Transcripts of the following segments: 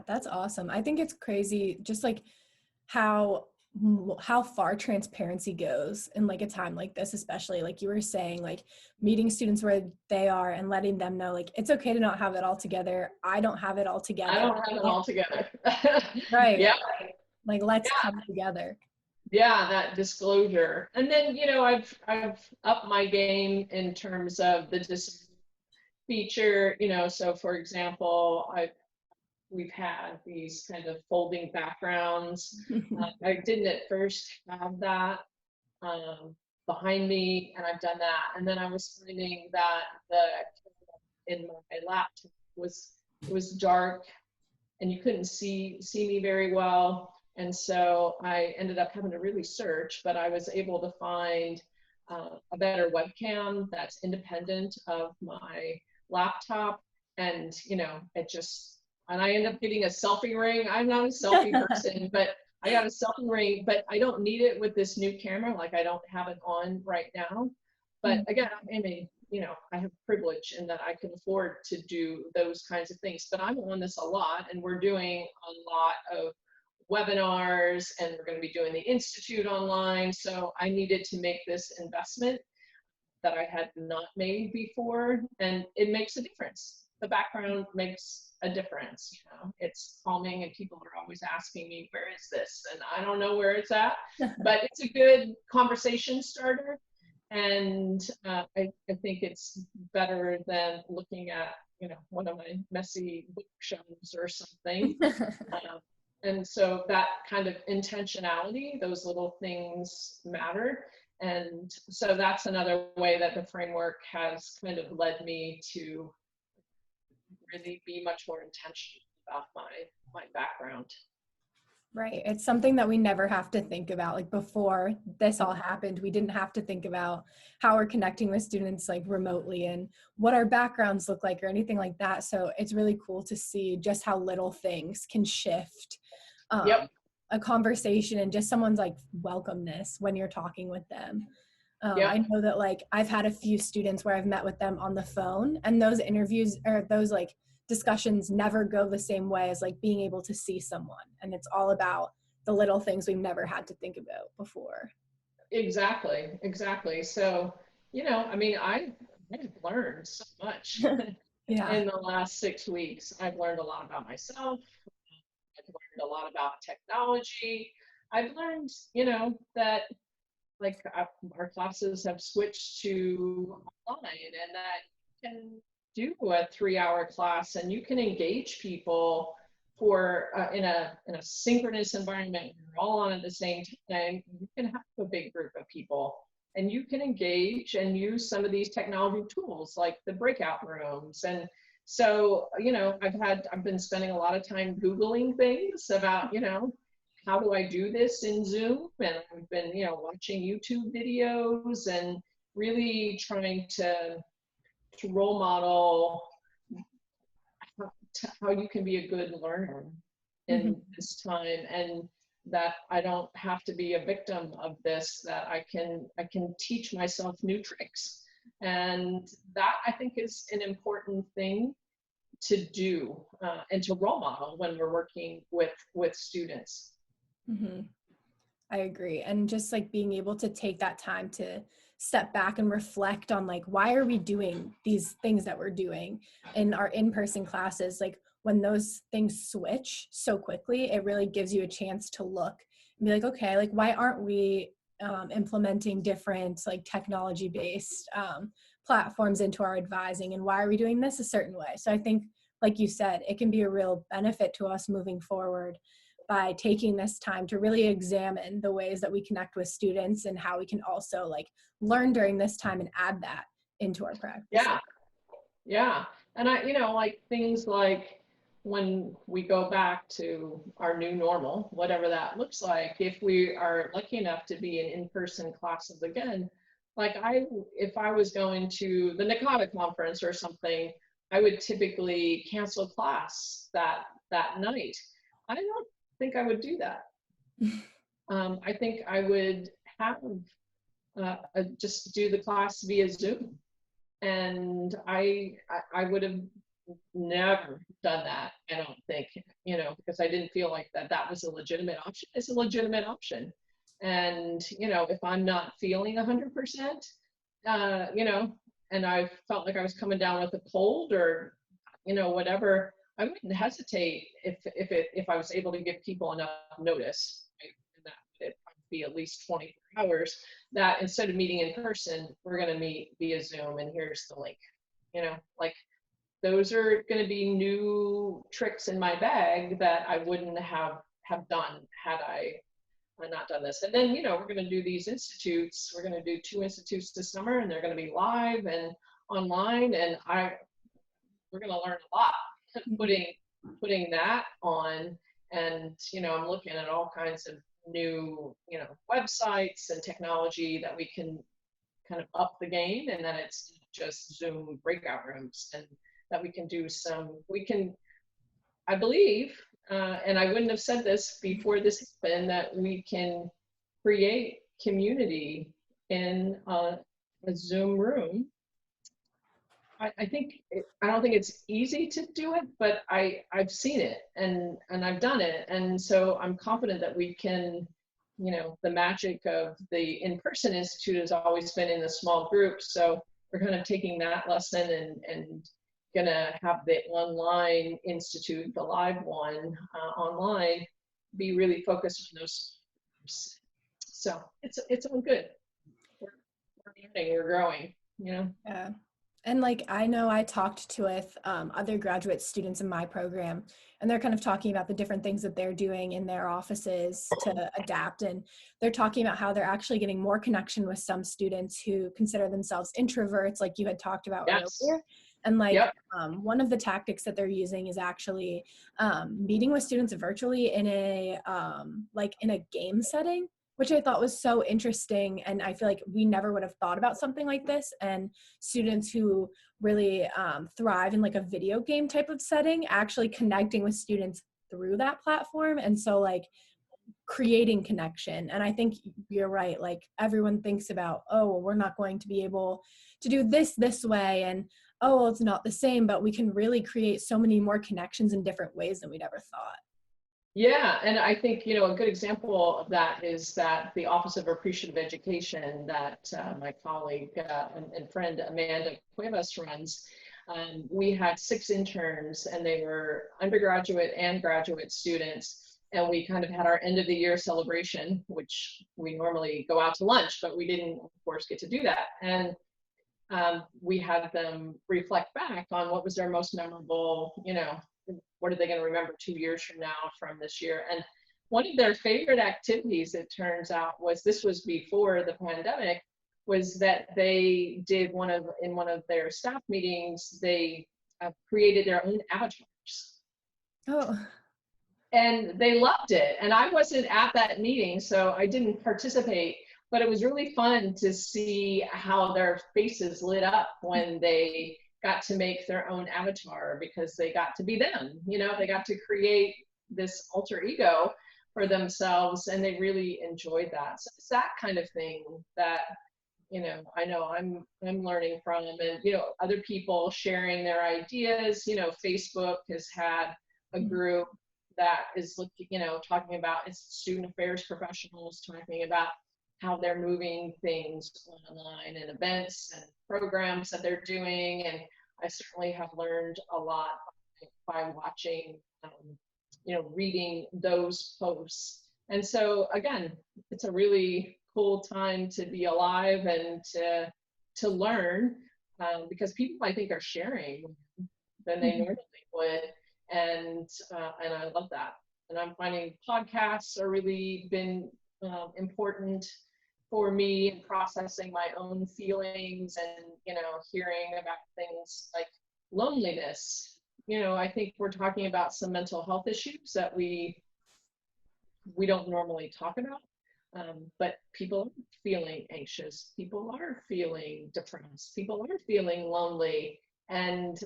that's awesome. I think it's crazy just like how far transparency goes in like a time like this, especially like you were saying, like meeting students where they are and letting them know like it's okay to not have it all together. I don't have it all together. I don't have it all together. Right. Yeah. Like let's come together. Yeah, that disclosure. And then, I've upped my game in terms of the feature, so for example, we've had these kind of folding backgrounds. I didn't at first have that behind me, and I've done that. And then I was finding that in my laptop was dark, and you couldn't see me very well. And so I ended up having to really search, but I was able to find a better webcam that's independent of my laptop. And, and I end up getting a selfie ring. I'm not a selfie person, but I got a selfie ring, but I don't need it with this new camera. Like I don't have it on right now. But again, I have privilege in that I can afford to do those kinds of things. But I'm on this a lot, and we're doing a lot of webinars, and we're going to be doing the Institute online. So I needed to make this investment that I had not made before, and it makes a difference. The background makes a difference. It's calming, and people are always asking me, where is this? And I don't know where it's at, but it's a good conversation starter. And I think it's better than looking at, one of my messy bookshelves or something. And so that kind of intentionality, those little things matter. And so that's another way that the framework has kind of led me to really be much more intentional about my background. Right. It's something that we never have to think about. Like before this all happened, we didn't have to think about how we're connecting with students like remotely and what our backgrounds look like or anything like that. So it's really cool to see just how little things can shift a conversation and just someone's like welcomeness when you're talking with them. I know that like I've had a few students where I've met with them on the phone, and those interviews or those like discussions never go the same way as like being able to see someone. And it's all about the little things we've never had to think about before. Exactly. So, I've learned so much in the last 6 weeks. I've learned a lot about myself. I've learned a lot about technology. I've learned, that like our classes have switched to online, and that you can do a 3-hour class, and you can engage people for in a synchronous environment. You're all on at the same time. You can have a big group of people, and you can engage and use some of these technology tools like the breakout rooms. And so, I've been spending a lot of time Googling things about, how do I do this in Zoom? And I've been, watching YouTube videos and really trying to role model how you can be a good learner in this time, and that I don't have to be a victim of this, that I can teach myself new tricks. And that I think is an important thing to do and to role model when we're working with students. I agree. And just like being able to take that time to step back and reflect on like, why are we doing these things that we're doing in our in-person classes? Like when those things switch so quickly, it really gives you a chance to look and be like, okay, like why aren't we implementing different like technology-based platforms into our advising, and why are we doing this a certain way? So I think, like you said, it can be a real benefit to us moving forward by taking this time to really examine the ways that we connect with students and how we can also like learn during this time and add that into our practice. Yeah. And like things like when we go back to our new normal, whatever that looks like, if we are lucky enough to be in in-person classes again, like if I was going to the NACADA conference or something, I would typically cancel class that night. I don't think I would do that. I think I would have just do the class via Zoom, and I would have never done that, I don't think, because I didn't feel like that was a legitimate option. It's a legitimate option. And, if I'm not feeling 100%, you know, and I felt like I was coming down with a cold or, whatever, I wouldn't hesitate if I was able to give people enough notice, right? And that it would be at least 24 hours, that instead of meeting in person, we're going to meet via Zoom and here's the link, like those are going to be new tricks in my bag that I wouldn't have done had I not done this. And then, we're going to do these institutes. We're going to do 2 institutes this summer, and they're going to be live and online. And we're going to learn a lot putting that on. And, I'm looking at all kinds of new, websites and technology that we can kind of up the game, and then it's just Zoom breakout rooms, and that I believe, and I wouldn't have said this before this happened, that we can create community in a Zoom room. I don't think it's easy to do it, but I've seen it and I've done it. And so I'm confident that we can, the magic of the in-person institute has always been in a small group. So we're kind of taking that lesson and gonna have the online institute, the live one online, be really focused on those groups. So it's all good. We're learning, we're growing, Yeah. And like, I know I talked with other graduate students in my program, and they're kind of talking about the different things that they're doing in their offices to adapt. And they're talking about how they're actually getting more connection with some students who consider themselves introverts, like you had talked about Yes. earlier. And like, Yep. One of the tactics that they're using is actually meeting with students virtually in a game setting, which I thought was so interesting. And I feel like we never would have thought about something like this. And students who really thrive in like a video game type of setting, actually connecting with students through that platform. And so like creating connection. And I think you're right. Like everyone thinks about, oh, well, we're not going to be able to do this way. And oh, well, it's not the same, but we can really create so many more connections in different ways than we'd ever thought. Yeah, and I think, a good example of that is that the Office of Appreciative Education that my colleague and friend Amanda Cuevas runs, we had 6 interns, and they were undergraduate and graduate students, and we kind of had our end of the year celebration, which we normally go out to lunch, but we didn't, of course, get to do that. And we had them reflect back on what was their most memorable, what are they going to remember 2 years from now from this year? And one of their favorite activities, it turns out, this was before the pandemic, was that they did in one of their staff meetings, they created their own avatars. Oh. And they loved it. And I wasn't at that meeting, so I didn't participate, but it was really fun to see how their faces lit up when they got to make their own avatar, because they got to be them, they got to create this alter ego for themselves, and they really enjoyed that. So it's that kind of thing that, I know I'm learning from, and, other people sharing their ideas. Facebook has had a group that is looking, talking about, it's student affairs professionals talking about how they're moving things online and events and programs that they're doing. And I certainly have learned a lot by watching, reading those posts. And so again, it's a really cool time to be alive and to learn, because people, I think, are sharing than they normally would. And I love that. And I'm finding podcasts are really been important for me in processing my own feelings, and hearing about things like loneliness. I think we're talking about some mental health issues that we don't normally talk about, but people are feeling anxious, people are feeling depressed, people are feeling lonely. And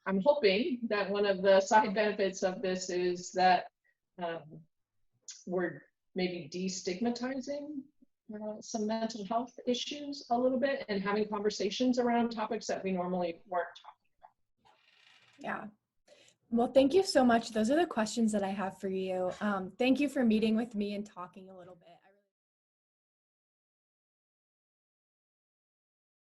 I'm hoping that one of the side benefits of this is that we're maybe destigmatizing some mental health issues a little bit, and having conversations around topics that we normally weren't talking Yeah. Well, thank you so much. Those are the questions that I have for you. Thank you for meeting with me and talking a little bit.